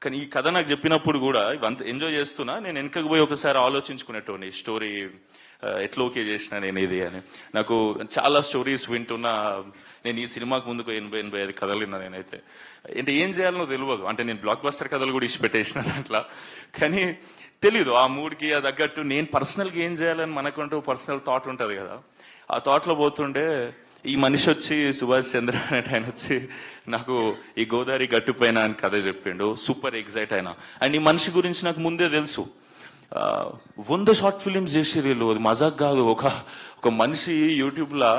కానీ ఈ కథ నాకు చెప్పినప్పుడు కూడా ఇవంత ఎంజాయ్ చేస్తున్నా నేను వెనకకు పోయి ఒకసారి ఆలోచించుకునేటోని స్టోరీ ఎట్లా ఓకే చేసిన నేను ఇది అని. నాకు చాలా స్టోరీస్ వింటున్నా. నేను ఈ సినిమాకు ముందుకు 80-85 కథలు విన్నా నేనైతే. అంటే ఏం చేయాలనో తెలియదు. అంటే నేను బ్లాక్ బస్టర్ కథలు కూడా ఇచ్చి పెట్టేసిన దాంట్లో, కానీ తెలీదు ఆ మూడ్కి అది తగ్గట్టు నేను పర్సనల్గా ఏం చేయాలని మనకంటూ పర్సనల్ థాట్ ఉంటుంది కదా. ఆ థాట్లో పోతుండే ఈ మనిషి వచ్చి సుభాష్ చంద్ర అనేట ఆయన వచ్చి నాకు ఈ గోదావరి గట్టుపైన అని కథ చెప్పిండు. సూపర్ ఎగ్జైట్ అయినా. అండ్ ఈ మనిషి గురించి నాకు ముందే తెలుసు. 100 షార్ట్ ఫిలిమ్స్ చేసిర్రు. అది మజాక్ కాదు. ఒక మనిషి యూట్యూబ్లో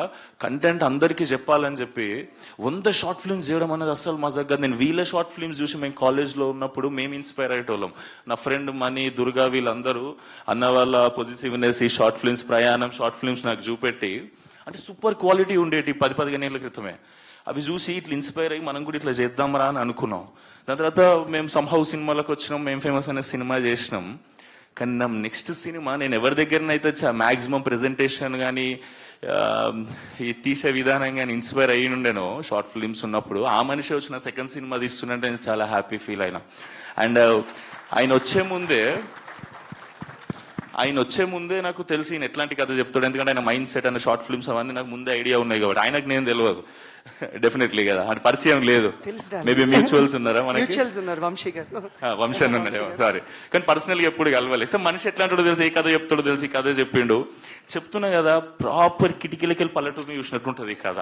కంటెంట్ అందరికీ చెప్పాలని చెప్పి 100 షార్ట్ ఫిల్మ్స్ చేయడం అనేది అస్సలు మజాక్ కాదు. నేను వీళ్ళ షార్ట్ ఫిల్మ్స్ చూసి మేము కాలేజ్లో ఉన్నప్పుడు మేము ఇన్స్పైర్ అయ్యేటోళ్ళం. నా ఫ్రెండ్ మనీ, దుర్గా వీళ్ళందరూ అన్న వాళ్ళ పాజిటివ్నెస్, ఈ షార్ట్ ఫిల్మ్స్, ప్రయాణం షార్ట్ ఫిల్మ్స్ నాకు చూపెట్టి అంటే సూపర్ క్వాలిటీ ఉండేటి 10-15 ఏళ్ళ క్రితమే. అవి చూసి ఇట్లా ఇన్స్పైర్ అయ్యి మనం కూడా ఇట్లా చేద్దామరా అని అనుకున్నాం. దాని తర్వాత మేము సంహౌ సినిమాలకు వచ్చినాం. మేము ఫేమస్ అనే సినిమా చేసినాం. కానీ నా నెక్స్ట్ సినిమా నేను ఎవరి దగ్గరనైతే మ్యాక్సిమం ప్రెజెంటేషన్ కానీ ఈ తీసే విధానం కానీ ఇన్స్పైర్ అయ్యి ఉండేనో షార్ట్ ఫిలిమ్స్ ఉన్నప్పుడు, ఆ మనిషి వచ్చిన సెకండ్ సినిమా తీస్తున్నట్టు నేను చాలా హ్యాపీ ఫీల్ అయినా. అండ్ ఆయన వచ్చే ముందే నాకు తెలిసి ఈయన ఎట్లాంటి కథ చెప్తాడు. ఎందుకంటే ఆయన మైండ్ సెట్ అనే షార్ట్ ఫిల్మ్స్ అవన్నీ నాకు ముందే ఐడియా ఉన్నాయి కాబట్టి. ఆయనకు నేను తెలియదు డెఫినెట్లీ కదా, అంటే పరిచయం లేదు. మేబీ మ్యూచువల్స్ ఉన్నారా మనకి? వంశన్ ఉన్నాడు, సారీ. కానీ పర్సనల్ గా ఎప్పుడు కలవాలి. సో మనిషి ఎట్లాంటాడో తెలుసు, ఏ కథ చెప్తాడో తెలుసు. ఈ కథ చెప్పిండు. చెప్తున్నా కదా, ప్రాపర్ కిటికీలకి వెళ్ళి పల్లెటూరుని చూసినట్టుంటది ఈ కథ.